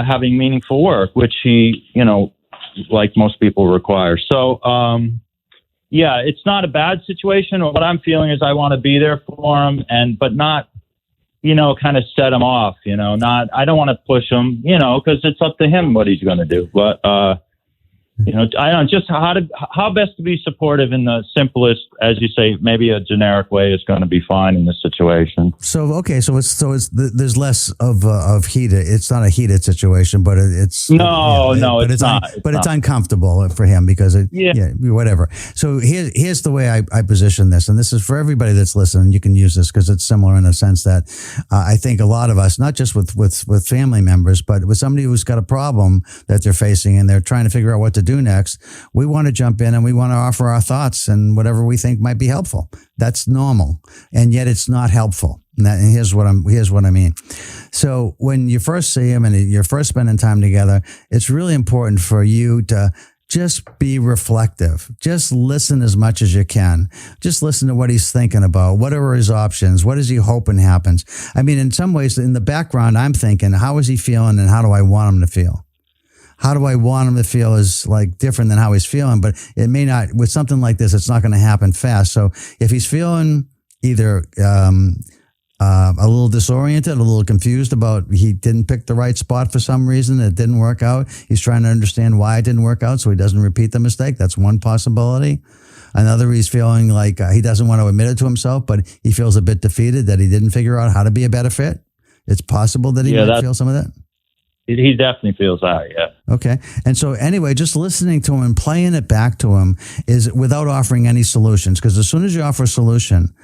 having meaningful work, which he, like most people require. So, it's not a bad situation. What I'm feeling is I want to be there for him, but not, kind of set him off, I don't want to push him, because it's up to him what he's going to do. But, I don't know, just how best to be supportive in the simplest, as you say, maybe a generic way is going to be fine in this situation. So, okay. So there's less of heated. It's not a heated situation, but it's it's not. It's uncomfortable for him because whatever. So here's the way I position this, and this is for everybody that's listening. You can use this because it's similar in a sense that I think a lot of us, not just with family members, but with somebody who's got a problem that they're facing and they're trying to figure out what to do next, we want to jump in and we want to offer our thoughts and whatever we think might be helpful. That's normal, and yet it's not helpful. And here's what I mean. So when you first see him and you're first spending time together, it's really important for you to just be reflective. Just listen as much as you can. Just listen to what he's thinking about. What are his options? What is he hoping happens? I mean, in some ways, in the background, I'm thinking, how is he feeling and how do I want him to feel? how do I want him to feel is like different than how he's feeling, but it may not, with something like this, it's not going to happen fast. So if he's feeling either a little disoriented, a little confused about he didn't pick the right spot for some reason, it didn't work out, he's trying to understand why it didn't work out so he doesn't repeat the mistake. That's one possibility. Another, he's feeling like he doesn't want to admit it to himself, but he feels a bit defeated that he didn't figure out how to be a better fit. It's possible that he might feel some of that. He definitely feels that, yeah. Okay. And so anyway, just listening to him and playing it back to him is without offering any solutions. Because as soon as you offer a solution,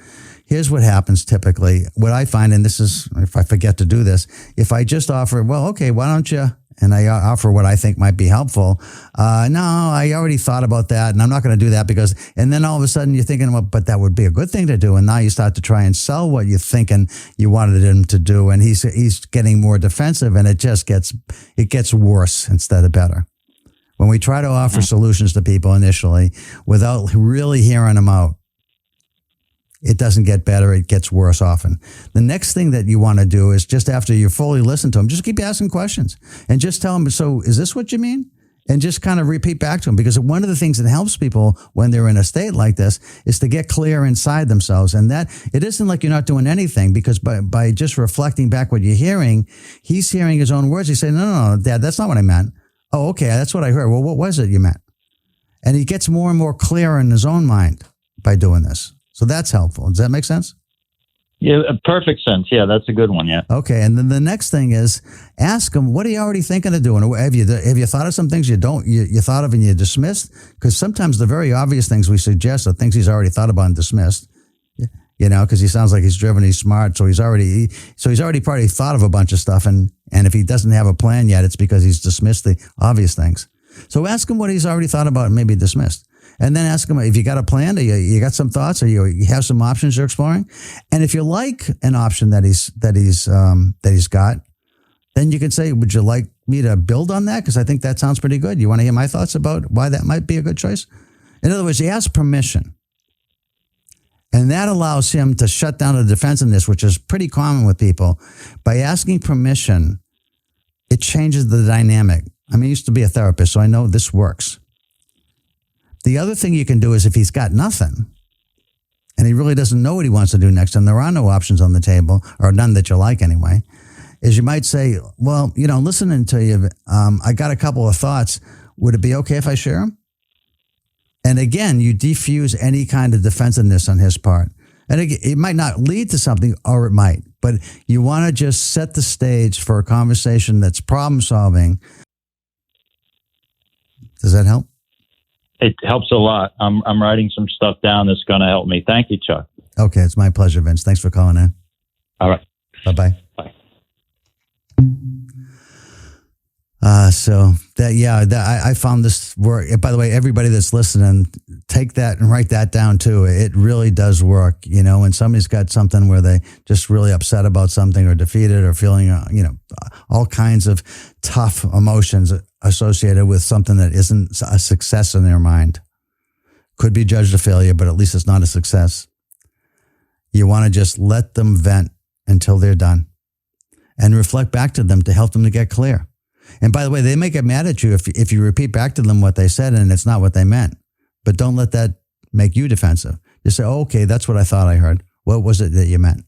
here's what happens typically. What I find, and this is, if I forget to do this, if I just offer, well, okay, why don't you, and I offer what I think might be helpful. No, I already thought about that, and I'm not going to do that because, and then all of a sudden you're thinking, well, but that would be a good thing to do. And now you start to try and sell what you're thinking you wanted him to do. And he's getting more defensive, and it gets worse instead of better. When we try to offer solutions to people initially without really hearing them out, it doesn't get better. It gets worse often. The next thing that you want to do is just after you fully listen to them, just keep asking questions and just tell them, so is this what you mean? And just kind of repeat back to them, because one of the things that helps people when they're in a state like this is to get clear inside themselves. And that it isn't like you're not doing anything, because by just reflecting back what you're hearing, he's hearing his own words. He's saying, no, Dad, that's not what I meant. Oh, okay. That's what I heard. Well, what was it you meant? And he gets more and more clear in his own mind by doing this. So that's helpful. Does that make sense? Yeah, perfect sense. Yeah, that's a good one. Yeah. Okay, and then the next thing is ask him, what are you already thinking of doing? Have you thought of some things you thought of and you dismissed? Because sometimes the very obvious things we suggest are things he's already thought about and dismissed. You know, because he sounds like he's driven, he's smart, so he's already probably thought of a bunch of stuff, and if he doesn't have a plan yet, it's because he's dismissed the obvious things. So ask him what he's already thought about and maybe dismissed. And then ask him if you got a plan, or you got some thoughts, or you have some options you're exploring. And if you like an option that he's got, then you can say, would you like me to build on that? Because I think that sounds pretty good. You want to hear my thoughts about why that might be a good choice? In other words, he asks permission. And that allows him to shut down the defensiveness, which is pretty common with people. By asking permission, it changes the dynamic. I mean, I used to be a therapist, so I know this works. The other thing you can do is if he's got nothing and he really doesn't know what he wants to do next, and there are no options on the table, or none that you like anyway, is you might say, well, listening to you, I got a couple of thoughts. Would it be okay if I share them? And again, you defuse any kind of defensiveness on his part. And it might not lead to something, or it might, but you want to just set the stage for a conversation that's problem solving. Does that help? It helps a lot. I'm writing some stuff down that's going to help me. Thank you, Chuck. Okay, it's my pleasure, Vince. Thanks for calling in. All right. Bye-bye. Bye. I found this work. By the way, everybody that's listening, take that and write that down too. It really does work. When somebody's got something where they just really upset about something, or defeated, or feeling, all kinds of tough emotions associated with something that isn't a success in their mind. Could be judged a failure, but at least it's not a success. You want to just let them vent until they're done and reflect back to them to help them to get clear. And by the way, they may get mad at you if you repeat back to them what they said and it's not what they meant. But don't let that make you defensive. Just say, oh, okay, that's what I thought I heard. What was it that you meant?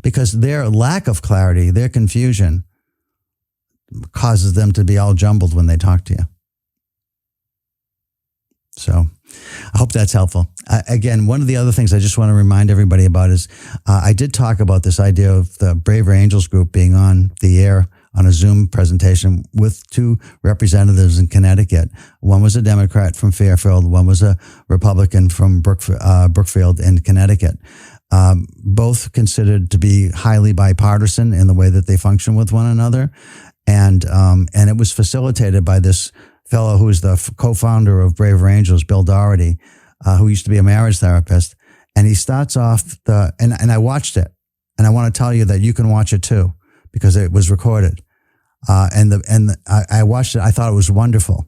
Because their lack of clarity, their confusion, causes them to be all jumbled when they talk to you. So I hope that's helpful. Again, one of the other things I just want to remind everybody about is I did talk about this idea of the Braver Angels group being on the air on a Zoom presentation with two representatives in Connecticut. One was a Democrat from Fairfield. One was a Republican from Brookfield in Connecticut. Both considered to be highly bipartisan in the way that they function with one another. And it was facilitated by this fellow who's the co-founder of Braver Angels, Bill Doherty, who used to be a marriage therapist. And he starts off and I watched it, and I want to tell you that you can watch it too, because it was recorded. I watched it. I thought it was wonderful.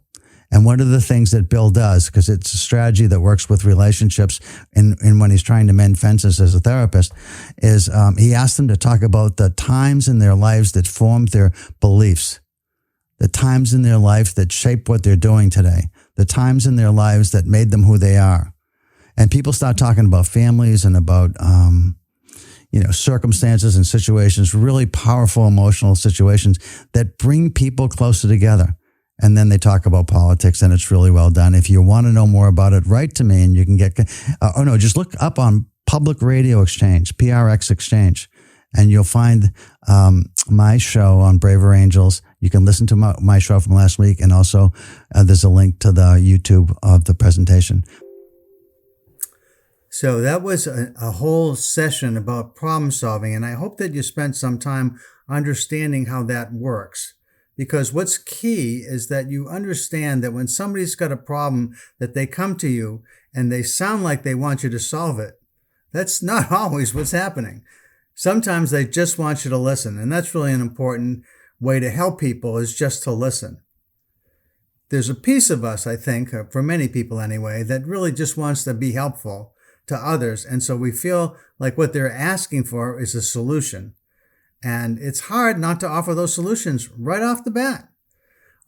And one of the things that Bill does, because it's a strategy that works with relationships and when he's trying to mend fences as a therapist, is he asks them to talk about the times in their lives that formed their beliefs, the times in their life that shape what they're doing today, the times in their lives that made them who they are. And people start talking about families and about, circumstances and situations, really powerful emotional situations that bring people closer together. And then they talk about politics, and it's really well done. If you want to know more about it, write to me and you can get, just look up on Public Radio Exchange, PRX Exchange, and you'll find my show on Braver Angels. You can listen to my show from last week, and also there's a link to the YouTube of the presentation. So that was a whole session about problem solving, and I hope that you spent some time understanding how that works. Because what's key is that you understand that when somebody's got a problem, that they come to you and they sound like they want you to solve it. That's not always what's happening. Sometimes they just want you to listen, and that's really an important way to help people, is just to listen. There's a piece of us, I think, for many people anyway, that really just wants to be helpful to others. And so we feel like what they're asking for is a solution. And it's hard not to offer those solutions right off the bat.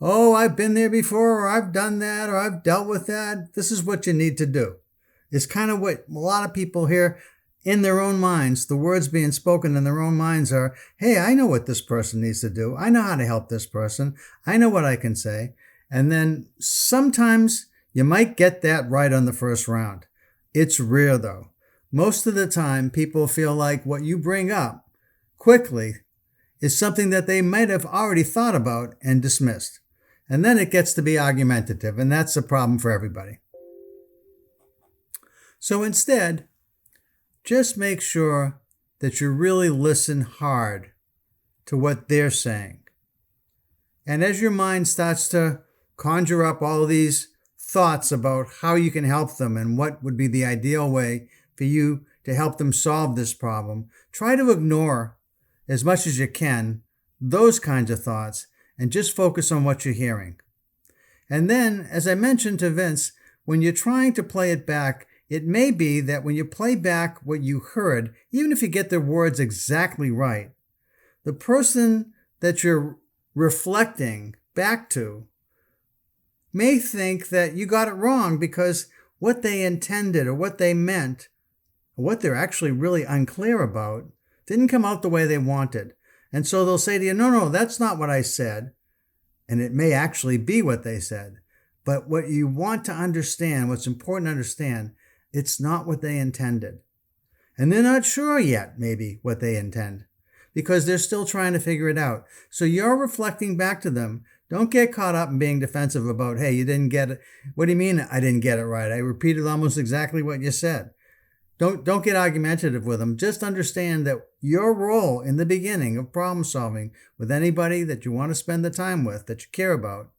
Oh, I've been there before, or I've done that, or I've dealt with that. This is what you need to do. It's kind of what a lot of people hear in their own minds. The words being spoken in their own minds are, hey, I know what this person needs to do. I know how to help this person. I know what I can say. And then sometimes you might get that right on the first round. It's rare, though. Most of the time, people feel like what you bring up quickly is something that they might have already thought about and dismissed. And then it gets to be argumentative, and that's a problem for everybody. So instead, just make sure that you really listen hard to what they're saying. And as your mind starts to conjure up all these thoughts about how you can help them and what would be the ideal way for you to help them solve this problem, try to ignore as much as you can those kinds of thoughts and just focus on what you're hearing. And then, as I mentioned to Vince, when you're trying to play it back, it may be that when you play back what you heard, even if you get the words exactly right, the person that you're reflecting back to may think that you got it wrong because what they intended or what they meant, or what they're actually really unclear about, didn't come out the way they wanted. And so they'll say to you, no, that's not what I said. And it may actually be what they said. But what you want to understand, what's important to understand, it's not what they intended. And they're not sure yet, maybe, what they intend, because they're still trying to figure it out. So you're reflecting back to them. Don't get caught up in being defensive about, hey, you didn't get it. What do you mean I didn't get it right? I repeated almost exactly what you said. Don't get argumentative with them. Just understand that your role in the beginning of problem solving with anybody that you want to spend the time with, that you care about,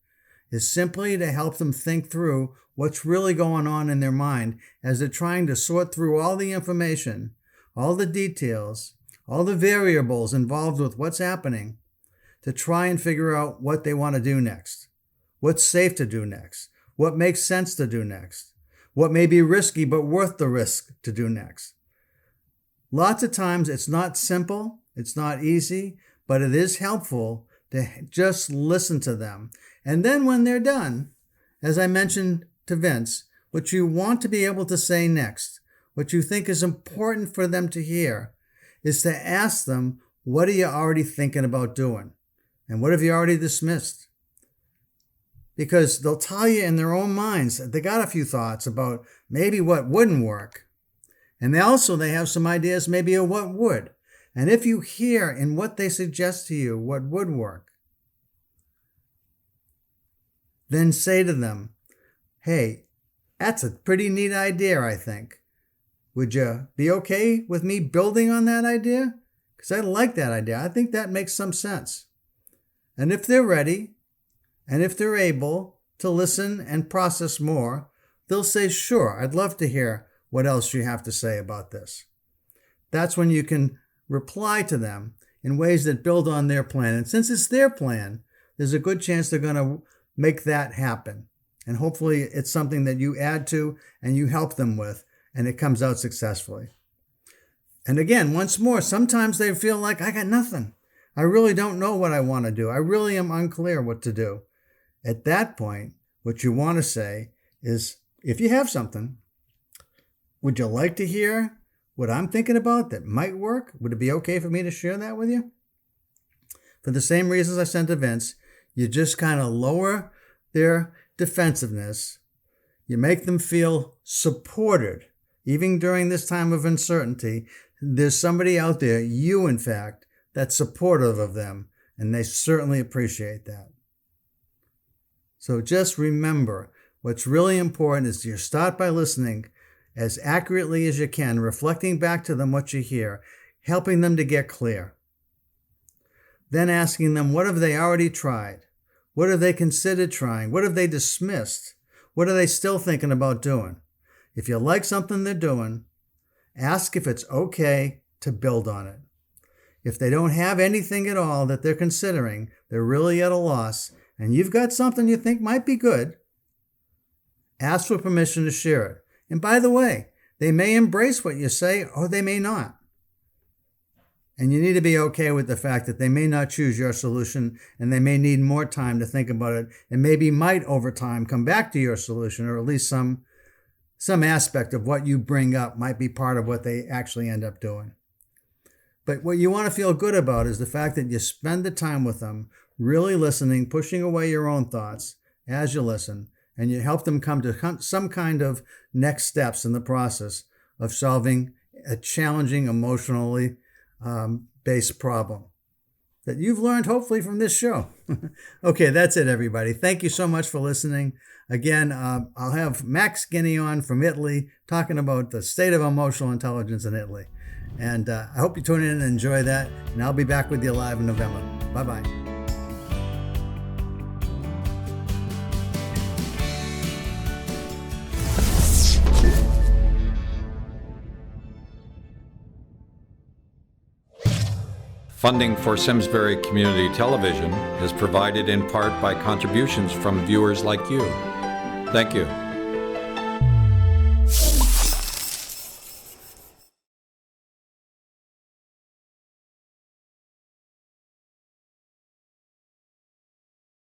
is simply to help them think through what's really going on in their mind as they're trying to sort through all the information, all the details, all the variables involved with what's happening, to try and figure out what they want to do next, what's safe to do next, what makes sense to do next, what may be risky but worth the risk to do next. Lots of times it's not simple, it's not easy, but it is helpful to just listen to them. And then when they're done, as I mentioned to Vince, what you want to be able to say next, what you think is important for them to hear, is to ask them, what are you already thinking about doing? And what have you already dismissed? Because they'll tell you in their own minds that they got a few thoughts about maybe what wouldn't work. And they have some ideas maybe of what would. And if you hear in what they suggest to you what would work, then say to them, hey, that's a pretty neat idea, I think. Would you be okay with me building on that idea? Because I like that idea. I think that makes some sense. And if they're ready, and if they're able to listen and process more, they'll say, sure, I'd love to hear what else you have to say about this. That's when you can reply to them in ways that build on their plan. And since it's their plan, there's a good chance they're going to make that happen. And hopefully it's something that you add to and you help them with, and it comes out successfully. And again, once more, sometimes they feel like, I got nothing. I really don't know what I want to do. I really am unclear what to do. At that point, what you want to say is, if you have something, would you like to hear what I'm thinking about that might work? Would it be okay for me to share that with you? For the same reasons I sent to Vince, you just kind of lower their defensiveness. You make them feel supported. Even during this time of uncertainty, there's somebody out there, you in fact, that's supportive of them, and they certainly appreciate that. So just remember, what's really important is you start by listening as accurately as you can, reflecting back to them what you hear, helping them to get clear. Then asking them, what have they already tried? What have they considered trying? What have they dismissed? What are they still thinking about doing? If you like something they're doing, ask if it's okay to build on it. If they don't have anything at all that they're considering, they're really at a loss, and you've got something you think might be good, ask for permission to share it. And by the way, they may embrace what you say or they may not. And you need to be okay with the fact that they may not choose your solution and they may need more time to think about it and maybe might over time come back to your solution, or at least some aspect of what you bring up might be part of what they actually end up doing. But what you want to feel good about is the fact that you spend the time with them, really listening, pushing away your own thoughts as you listen, and you help them come to some kind of next steps in the process of solving a challenging, emotionally based problem that you've learned hopefully from this show. Okay, that's it, everybody. Thank you so much for listening. Again, I'll have Max Guinea on from Italy talking about the state of emotional intelligence in Italy. And I hope you tune in and enjoy that. And I'll be back with you live in November. Bye-bye. Funding for Simsbury Community Television is provided in part by contributions from viewers like you. Thank you.